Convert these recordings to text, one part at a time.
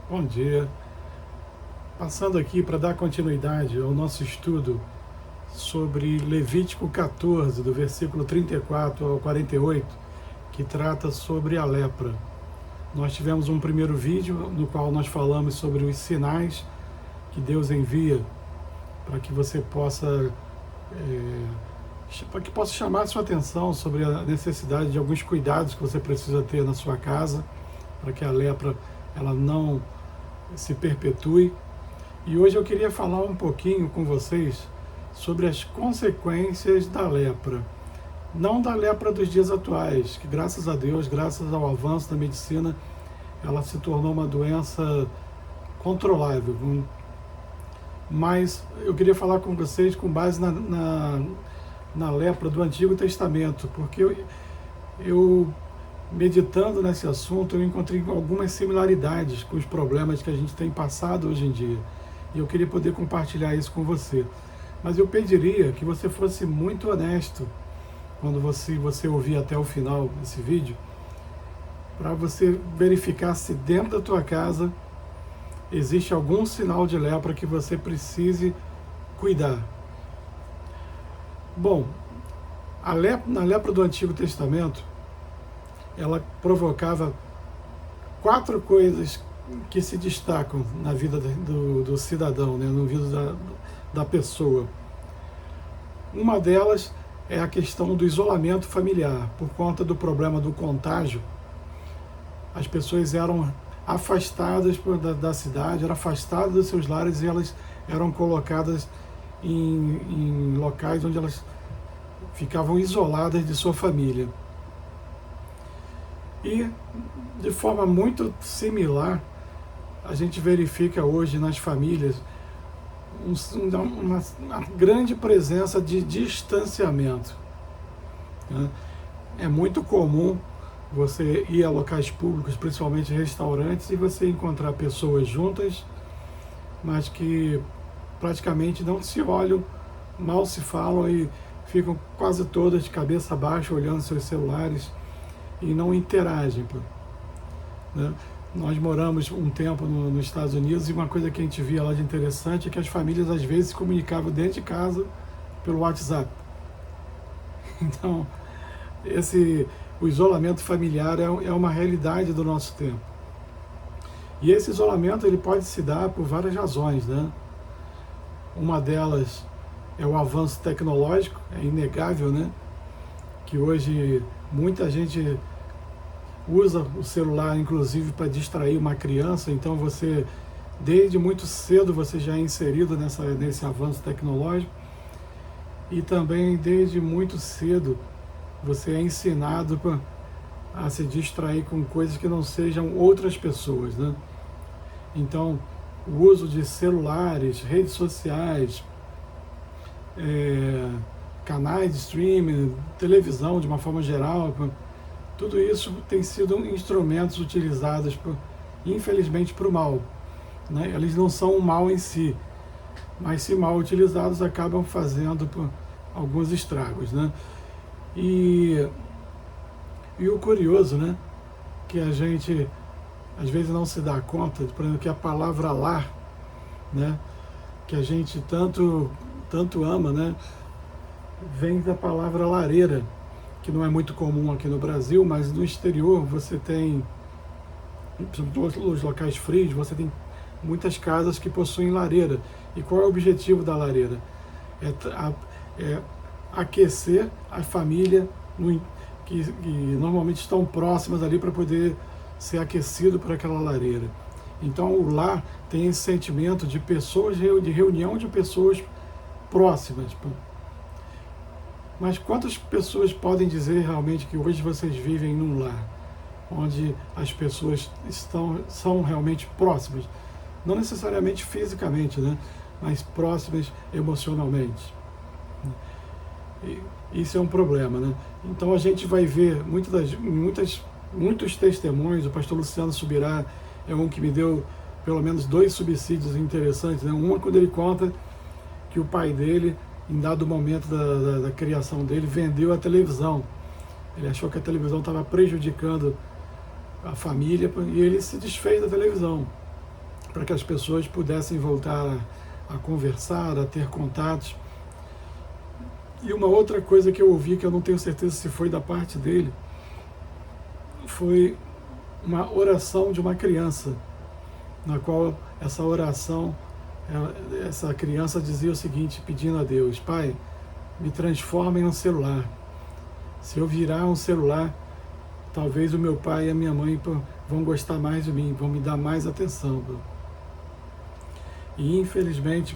Bom dia. Passando aqui para dar continuidade ao nosso estudo sobre Levítico 14, do versículo 34 ao 48, que trata sobre a lepra. Nós tivemos um primeiro vídeo no qual nós falamos sobre os sinais que Deus envia para que você possa para que possa chamar a sua atenção sobre a necessidade de alguns cuidados que você precisa ter na sua casa para que a lepra ela não se perpetue. E hoje eu queria falar um pouquinho com vocês sobre as consequências da lepra. Não da lepra dos dias atuais, que graças a Deus, graças ao avanço da medicina, ela se tornou uma doença controlável. Mas eu queria falar com vocês com base na lepra do Antigo Testamento, porque eu meditando nesse assunto, eu encontrei algumas similaridades com os problemas que a gente tem passado hoje em dia. E eu queria poder compartilhar isso com você. Mas eu pediria que você fosse muito honesto quando você ouvir até o final desse vídeo, para você verificar se dentro da tua casa existe algum sinal de lepra que você precise cuidar. Bom, na lepra do Antigo Testamento, ela provocava 4 coisas que se destacam na vida do cidadão, né, na vida da pessoa. Uma delas é a questão do isolamento familiar. Por conta do problema do contágio, as pessoas eram afastadas da cidade, eram afastadas dos seus lares e elas eram colocadas em locais onde elas ficavam isoladas de sua família. E, de forma muito similar, a gente verifica hoje nas famílias uma grande presença de distanciamento. É muito comum você ir a locais públicos, principalmente restaurantes, e você encontrar pessoas juntas, mas que praticamente não se olham, mal se falam e ficam quase todas de cabeça baixa olhando seus celulares e não interagem. Né? Nós moramos um tempo nos Estados Unidos e uma coisa que a gente via lá de interessante é que as famílias às vezes se comunicavam dentro de casa pelo WhatsApp. Então, o isolamento familiar é uma realidade do nosso tempo. E esse isolamento ele pode se dar por várias razões, né? Uma delas é o avanço tecnológico, é inegável, né? Que hoje muita gente usa o celular, inclusive, para distrair uma criança. Então você, desde muito cedo, você já é inserido nesse avanço tecnológico. E também, desde muito cedo, você é ensinado a se distrair com coisas que não sejam outras pessoas, né? Então, o uso de celulares, redes sociais, canais de streaming, televisão de uma forma geral, tudo isso tem sido instrumentos utilizados, infelizmente, para o mal. Né? Eles não são um mal em si, mas se mal utilizados acabam fazendo alguns estragos. Né? E o curioso, né, que a gente às vezes não se dá conta, por exemplo, que a palavra lar, né, que a gente tanto ama, né, vem da palavra lareira, que não é muito comum aqui no Brasil, mas no exterior você tem, nos locais frios, você tem muitas casas que possuem lareira. E qual é o objetivo da lareira? É aquecer a família que normalmente estão próximas ali para poder ser aquecido por aquela lareira. Então o lar tem esse sentimento de pessoas, de reunião de pessoas próximas. Mas quantas pessoas podem dizer realmente que hoje vocês vivem num lar onde as pessoas são realmente próximas? Não necessariamente fisicamente, né? Mas próximas emocionalmente. Isso é um problema, né? Então a gente vai ver muitos testemunhos. O pastor Luciano Subirá é um que me deu pelo menos 2 subsídios interessantes, né? Uma quando ele conta que o pai dele, em dado momento da criação dele, vendeu a televisão. Ele achou que a televisão estava prejudicando a família e ele se desfez da televisão. para que as pessoas pudessem voltar a conversar, a ter contatos. E uma outra coisa que eu ouvi, que eu não tenho certeza se foi da parte dele, foi uma oração de uma criança, na qual essa oração, essa criança dizia o seguinte, pedindo a Deus: Pai, me transforma em um celular. Se eu virar um celular, talvez o meu pai e a minha mãe vão gostar mais de mim, vão me dar mais atenção. E infelizmente,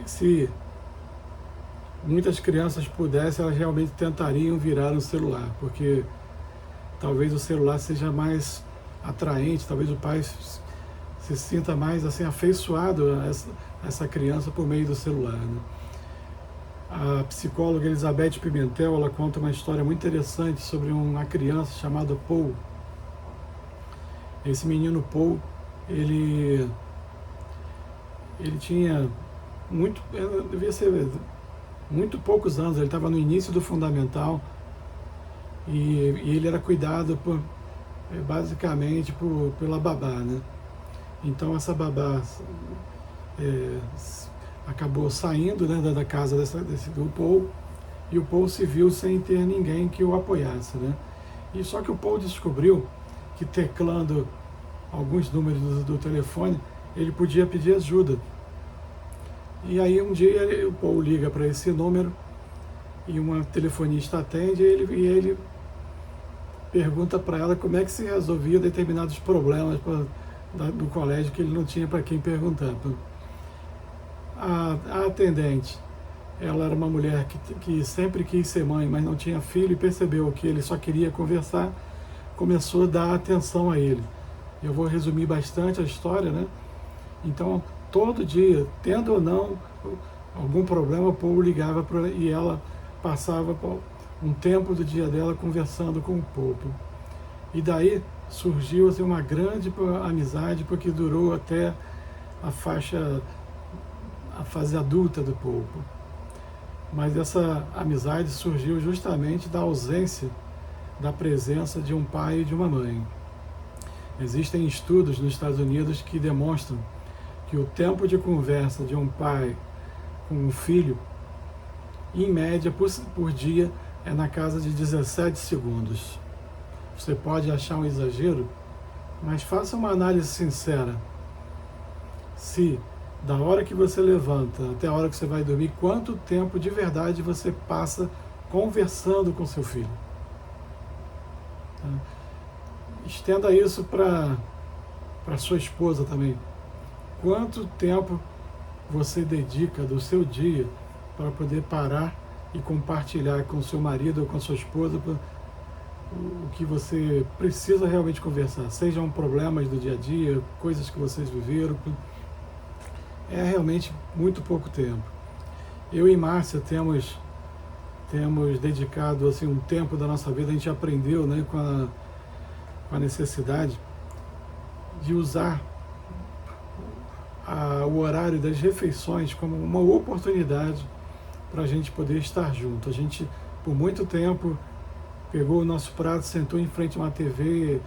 se muitas crianças pudessem, elas realmente tentariam virar um celular, porque talvez o celular seja mais atraente, talvez o pai se sinta mais assim afeiçoado a essa criança por meio do celular, né? A psicóloga Elizabeth Pimentel, ela conta uma história muito interessante sobre uma criança chamada Paul. Esse menino Paul, ele tinha devia ser muito poucos anos, ele estava no início do fundamental, e ele era cuidado basicamente pela babá, né? Então essa babá acabou saindo, né, da casa do Paul, e o Paul se viu sem ter ninguém que o apoiasse, né? E só que o Paul descobriu que teclando alguns números do telefone, ele podia pedir ajuda. E aí um dia o Paul liga para esse número e uma telefonista atende e ele pergunta para ela como é que se resolvia determinados problemas do colégio que ele não tinha para quem perguntar. A atendente, ela era uma mulher que sempre quis ser mãe, mas não tinha filho, e percebeu que ele só queria conversar, começou a dar atenção a ele. Eu vou resumir bastante a história, né? Então, todo dia, tendo ou não algum problema, o Paul ligava e ela passava um tempo do dia dela conversando com o Paul. E daí surgiu assim, uma grande amizade, porque durou até a fase adulta do Paul. Mas essa amizade surgiu justamente da ausência da presença de um pai e de uma mãe. Existem estudos nos Estados Unidos que demonstram que o tempo de conversa de um pai com um filho, em média, por dia, é na casa de 17 segundos. Você pode achar um exagero, mas faça uma análise sincera. Se da hora que você levanta até a hora que você vai dormir, quanto tempo de verdade você passa conversando com seu filho? Estenda isso para sua esposa também. Quanto tempo você dedica do seu dia para poder parar e compartilhar com seu marido ou com sua esposa o que você precisa realmente conversar? Sejam problemas do dia a dia, coisas que vocês viveram. É realmente muito pouco tempo. Eu e Márcia temos dedicado assim, um tempo da nossa vida, a gente aprendeu, né, com a necessidade de usar o horário das refeições como uma oportunidade para a gente poder estar junto. A gente, por muito tempo, pegou o nosso prato, sentou em frente a uma TV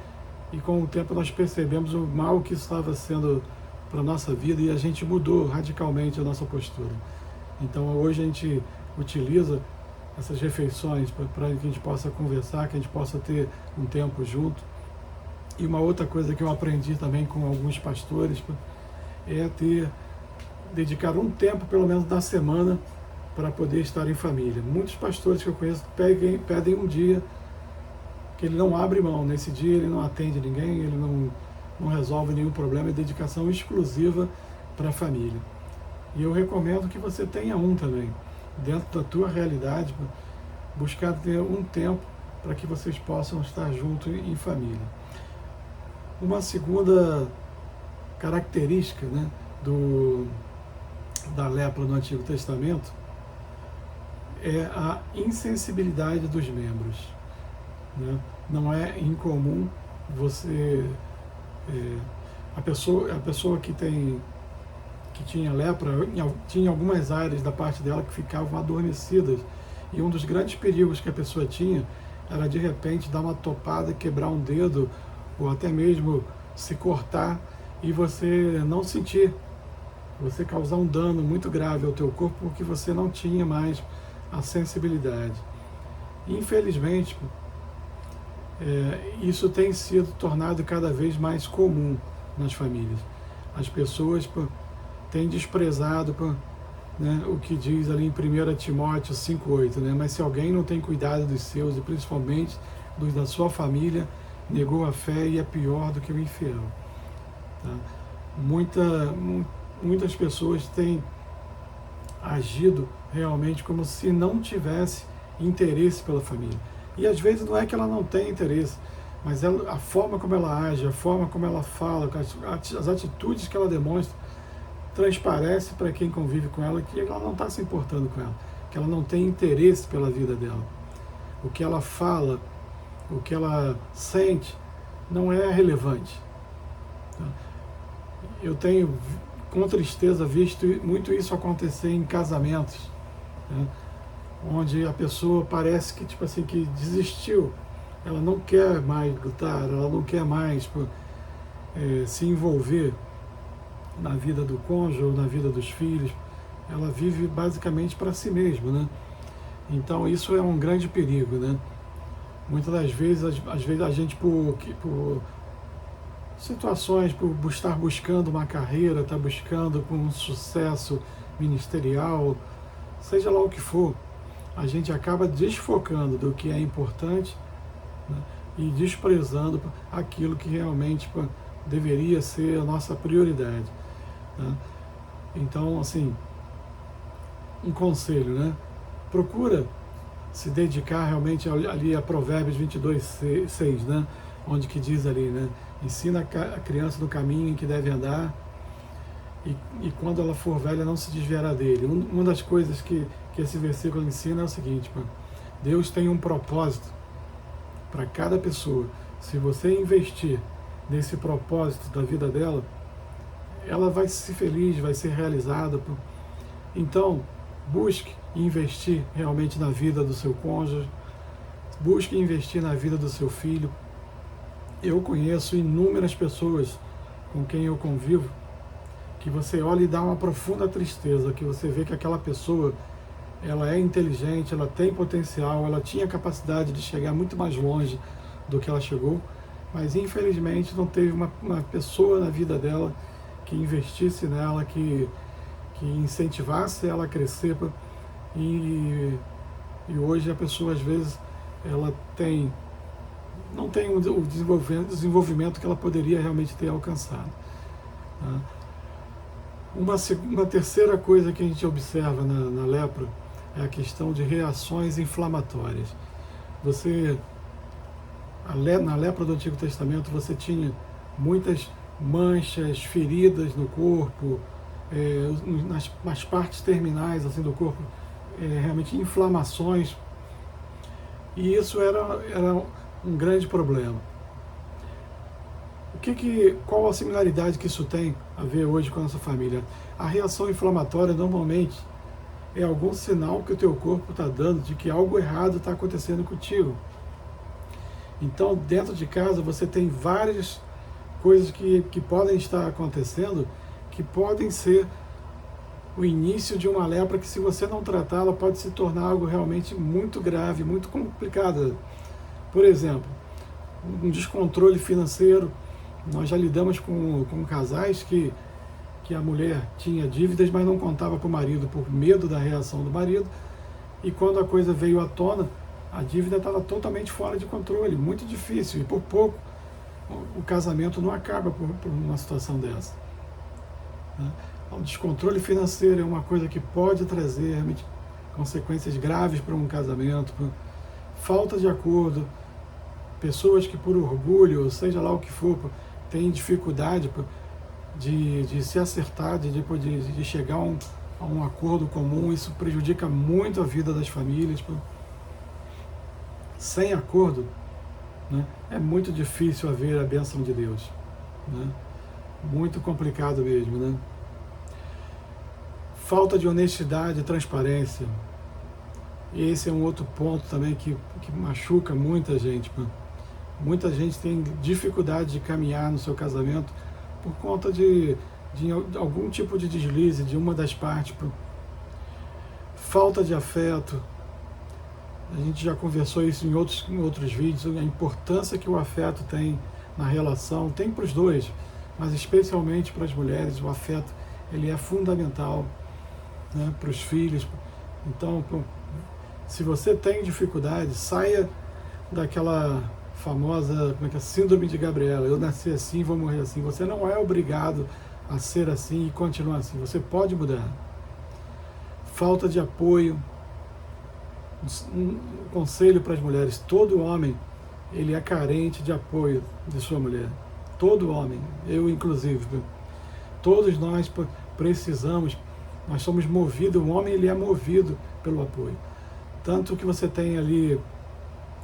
e com o tempo nós percebemos o mal que estava sendo para a nossa vida e a gente mudou radicalmente a nossa postura. Então hoje a gente utiliza essas refeições para que a gente possa conversar, que a gente possa ter um tempo junto. E uma outra coisa que eu aprendi também com alguns pastores é dedicar um tempo, pelo menos da semana, para poder estar em família. Muitos pastores que eu conheço pedem um dia que ele não abre mão. Nesse dia ele não atende ninguém, ele não resolve nenhum problema, é dedicação exclusiva para a família. E eu recomendo que você tenha um também, dentro da tua realidade, buscar ter um tempo para que vocês possam estar juntos em família. Uma segunda característica, né, da lepra no Antigo Testamento é a insensibilidade dos membros, né? Não é incomum a pessoa que tinha lepra, tinha algumas áreas da parte dela que ficavam adormecidas, e um dos grandes perigos que a pessoa tinha era de repente dar uma topada, quebrar um dedo, ou até mesmo se cortar e você não sentir, você causar um dano muito grave ao teu corpo porque você não tinha mais a sensibilidade. Infelizmente, isso tem sido tornado cada vez mais comum nas famílias. As pessoas têm desprezado né, o que diz ali em 1 Timóteo 5,8, né? Mas se alguém não tem cuidado dos seus, e principalmente dos da sua família, negou a fé e é pior do que o infiel. Tá? Muitas pessoas têm agido realmente como se não tivesse interesse pela família. E às vezes não é que ela não tem interesse, mas a forma como ela age, a forma como ela fala, as atitudes que ela demonstra, transparece para quem convive com ela que ela não está se importando com ela, que ela não tem interesse pela vida dela. O que ela fala, o que ela sente, não é relevante. Eu tenho, com tristeza, visto muito isso acontecer em casamentos, né? Onde a pessoa parece que, tipo assim, que desistiu. Ela não quer mais lutar, ela não quer mais se envolver na vida do cônjuge ou na vida dos filhos. Ela vive basicamente para si mesma, né? Então isso é um grande perigo, né? Muitas das vezes, às vezes a gente por situações, por estar buscando uma carreira, estar buscando um sucesso ministerial, seja lá o que for, a gente acaba desfocando do que é importante, né, e desprezando aquilo que realmente deveria ser a nossa prioridade. Né? Então, assim, um conselho, né? Procura se dedicar realmente ali a Provérbios 22:6, né? Onde que diz ali, né? Ensina a criança no caminho em que deve andar e quando ela for velha não se desviará dele. Uma das coisas que esse versículo ensina é o seguinte: Deus tem um propósito para cada pessoa. Se você investir nesse propósito da vida dela, ela vai ser feliz, vai ser realizada. Então, busque investir realmente na vida do seu cônjuge, busque investir na vida do seu filho. Eu conheço inúmeras pessoas com quem eu convivo, que você olha e dá uma profunda tristeza, que você vê que aquela pessoa, ela é inteligente, ela tem potencial, ela tinha capacidade de chegar muito mais longe do que ela chegou, mas infelizmente não teve uma pessoa na vida dela que investisse nela, que incentivasse ela a crescer. E hoje a pessoa, às vezes, ela não tem o desenvolvimento que ela poderia realmente ter alcançado. Tá? Uma terceira coisa que a gente observa na lepra é a questão de reações inflamatórias. Na lepra do Antigo Testamento, você tinha muitas manchas, feridas no corpo, nas partes terminais assim, do corpo, realmente inflamações, e isso era um grande problema. Qual a similaridade que isso tem a ver hoje com a nossa família? A reação inflamatória normalmente é algum sinal que o teu corpo está dando de que algo errado está acontecendo contigo. Então, dentro de casa, você tem várias coisas que podem estar acontecendo, que podem ser o início de uma lepra que, se você não tratar, ela pode se tornar algo realmente muito grave, muito complicado. Por exemplo, um descontrole financeiro. Nós já lidamos com casais que a mulher tinha dívidas, mas não contava para o marido por medo da reação do marido, e quando a coisa veio à tona, a dívida estava totalmente fora de controle, muito difícil, e por pouco o casamento não acaba por uma situação dessa. O descontrole financeiro é uma coisa que pode trazer realmente consequências graves para um casamento, falta de acordo, pessoas que por orgulho, seja lá o que for, têm dificuldade de se acertar, de chegar a um acordo comum. Isso prejudica muito a vida das famílias. Sem acordo, né, é muito difícil haver a bênção de Deus. Né? Muito complicado mesmo. Né? Falta de honestidade e transparência. Esse é um outro ponto também que machuca muita gente. Muita gente tem dificuldade de caminhar no seu casamento por conta de algum tipo de deslize de uma das partes, falta de afeto. A gente já conversou isso em outros vídeos, a importância que o afeto tem na relação, tem para os dois, mas especialmente para as mulheres, o afeto ele é fundamental, né, para os filhos. Então, se você tem dificuldade, saia daquela famosa síndrome de Gabriela, eu nasci assim, vou morrer assim. Você não é obrigado a ser assim e continuar assim, você pode mudar. Falta de apoio. Um conselho para as mulheres: todo homem ele é carente de apoio de sua mulher. Todo homem, eu inclusive. Todos nós precisamos, nós somos movidos, o homem ele é movido pelo apoio. Tanto que você tem ali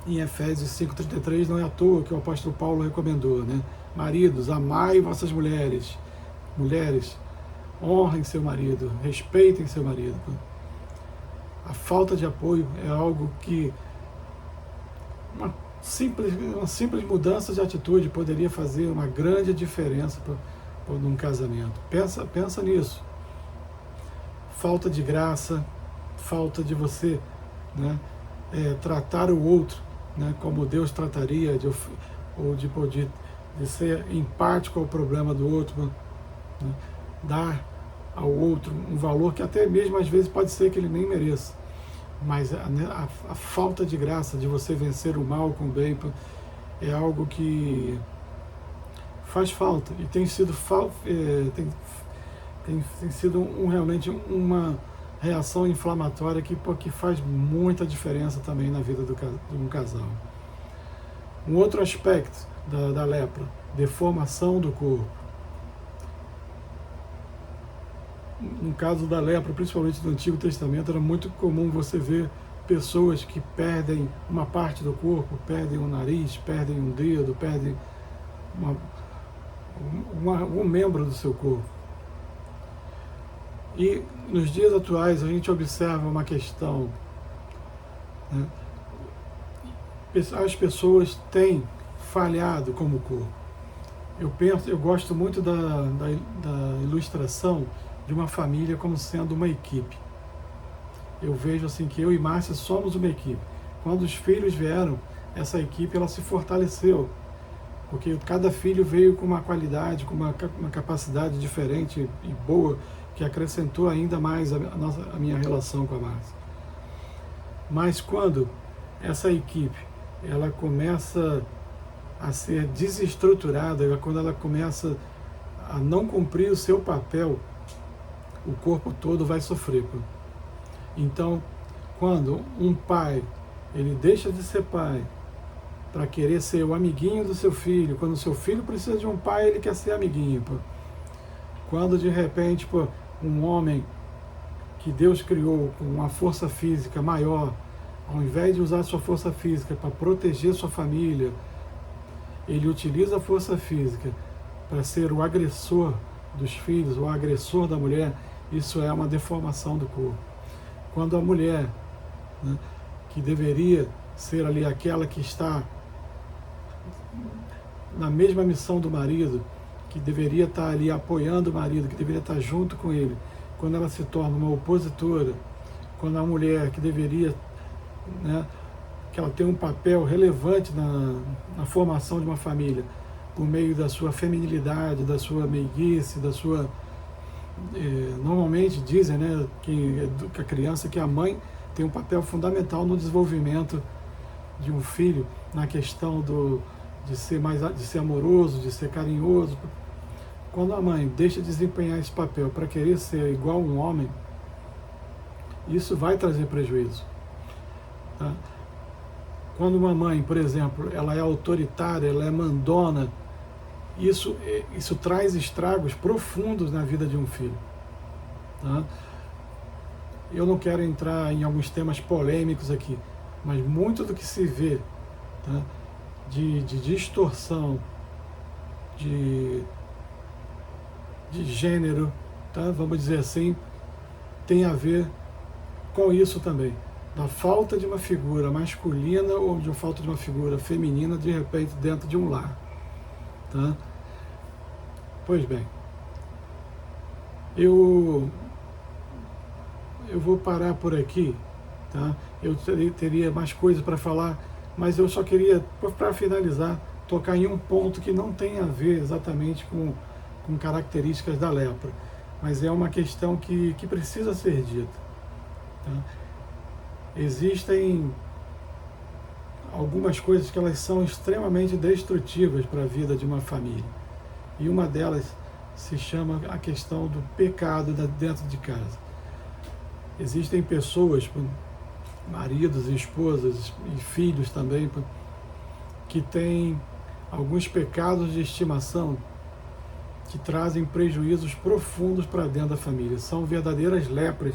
em Efésios 5,33, não é à toa que o apóstolo Paulo recomendou, né? Maridos, amai vossas mulheres. Mulheres, honrem seu marido, respeitem seu marido. A falta de apoio é algo que uma simples mudança de atitude poderia fazer uma grande diferença num casamento. Pensa nisso. Falta de graça, falta de você, né, tratar o outro, né, como Deus trataria, de ser empático ao problema do outro, né, dar ao outro um valor que até mesmo às vezes pode ser que ele nem mereça, mas a falta de graça de você vencer o mal com o bem é algo que faz falta e tem sido tem sido realmente uma reação inflamatória que faz muita diferença também na vida de um casal. Um outro aspecto da lepra: deformação do corpo. No caso da lepra, principalmente no Antigo Testamento, era muito comum você ver pessoas que perdem uma parte do corpo, perdem um nariz, perdem um dedo, perdem um membro do seu corpo. E nos dias atuais a gente observa uma questão, né? As pessoas têm falhado como corpo. Eu gosto muito da ilustração de uma família como sendo uma equipe. Eu vejo assim que eu e Márcia somos uma equipe. Quando os filhos vieram, essa equipe ela se fortaleceu, porque cada filho veio com uma qualidade, com uma capacidade diferente e boa, que acrescentou ainda mais a minha relação com a Márcia. Mas quando essa equipe ela começa a ser desestruturada, quando ela começa a não cumprir o seu papel, o corpo todo vai sofrer. Então, quando um pai ele deixa de ser pai para querer ser o amiguinho do seu filho, quando o seu filho precisa de um pai, ele quer ser amiguinho. Quando de repente um homem que Deus criou com uma força física maior, ao invés de usar sua força física para proteger sua família, ele utiliza a força física para ser o agressor dos filhos, o agressor da mulher. Isso é uma deformação do corpo. Quando a mulher, né, que deveria ser ali aquela que está na mesma missão do marido, que deveria estar ali apoiando o marido, que deveria estar junto com ele, quando ela se torna uma opositora, quando a mulher que deveria, né, que ela tem um papel relevante na formação de uma família, por meio da sua feminilidade, da sua meiguice, da sua... normalmente dizem, né, que a criança, que a mãe tem um papel fundamental no desenvolvimento de um filho, na questão de ser amoroso, de ser carinhoso. Quando a mãe deixa de desempenhar esse papel para querer ser igual a um homem, isso vai trazer prejuízo. Tá? Quando uma mãe, por exemplo, ela é autoritária, ela é mandona, isso traz estragos profundos na vida de um filho. Tá? Eu não quero entrar em alguns temas polêmicos aqui, mas muito do que se vê, tá, de distorção, de gênero, tá, vamos dizer assim, tem a ver com isso também. Da falta de uma figura masculina ou de falta de uma figura feminina, de repente, dentro de um lar. Tá? Pois bem, eu vou parar por aqui, tá? Eu teria mais coisas para falar, mas eu só queria, para finalizar, tocar em um ponto que não tem a ver exatamente com características da lepra, mas é uma questão que precisa ser dita. Tá? Existem algumas coisas que elas são extremamente destrutivas para a vida de uma família, e uma delas se chama a questão do pecado dentro de casa. Existem pessoas, maridos e esposas e filhos também, que têm alguns pecados de estimação que trazem prejuízos profundos para dentro da família. São verdadeiras lepras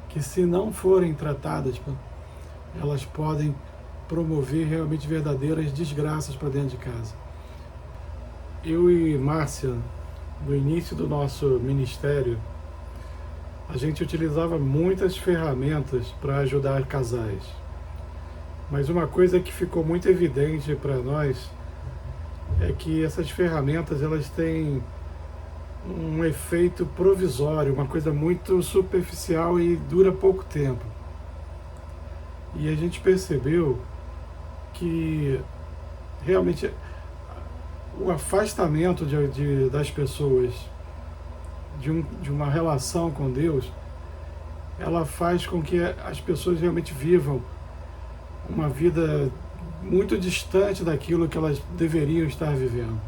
que, se não forem tratadas, elas podem promover realmente verdadeiras desgraças para dentro de casa. Eu e Márcia, no início do nosso ministério, a gente utilizava muitas ferramentas para ajudar casais. Mas uma coisa que ficou muito evidente para nós é que essas ferramentas, elas têm um efeito provisório, uma coisa muito superficial e dura pouco tempo. E a gente percebeu que realmente o afastamento das pessoas de uma relação com Deus, ela faz com que as pessoas realmente vivam uma vida muito distante daquilo que elas deveriam estar vivendo.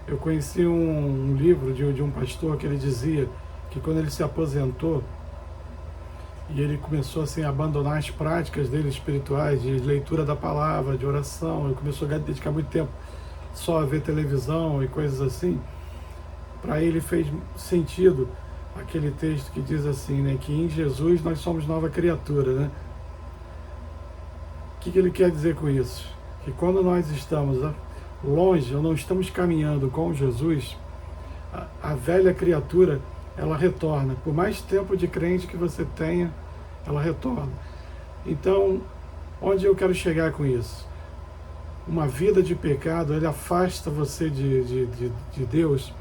Eu conheci um livro de um pastor que ele dizia que, quando ele se aposentou e ele começou assim, a abandonar as práticas dele espirituais, de leitura da palavra, de oração, ele começou a dedicar muito tempo só a ver televisão e coisas assim, para ele fez sentido aquele texto que diz assim, né, que em Jesus nós somos nova criatura, né? O que ele quer dizer com isso? Que quando nós estamos longe, ou não estamos caminhando com Jesus, a velha criatura, ela retorna. Por mais tempo de crente que você tenha, ela retorna. Então, onde eu quero chegar com isso? Uma vida de pecado, ele afasta você de Deus,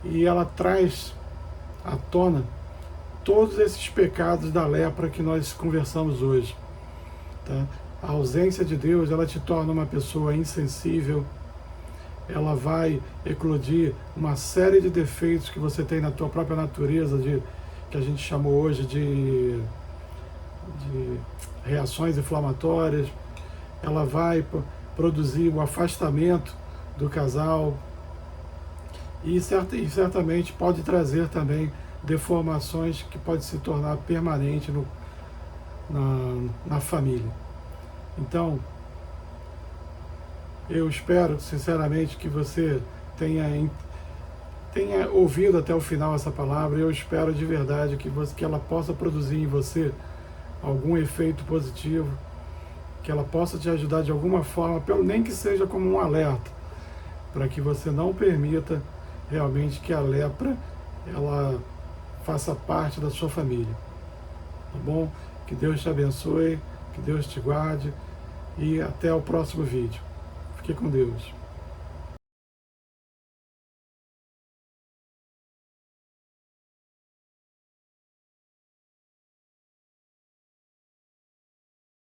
e ela traz à tona todos esses pecados da lepra que nós conversamos hoje. Tá? A ausência de Deus, ela te torna uma pessoa insensível, ela vai eclodir uma série de defeitos que você tem na tua própria natureza, que a gente chamou hoje de reações inflamatórias, ela vai produzir o afastamento do casal, e certamente pode trazer também deformações que podem se tornar permanente na família. Então, eu espero sinceramente que você tenha ouvido até o final essa palavra. Eu espero de verdade que ela possa produzir em você algum efeito positivo, que ela possa te ajudar de alguma forma, nem que seja como um alerta, para que você não permita realmente que a lepra ela faça parte da sua família. Tá bom? Que Deus te abençoe, que Deus te guarde, e até o próximo vídeo. Fique com Deus.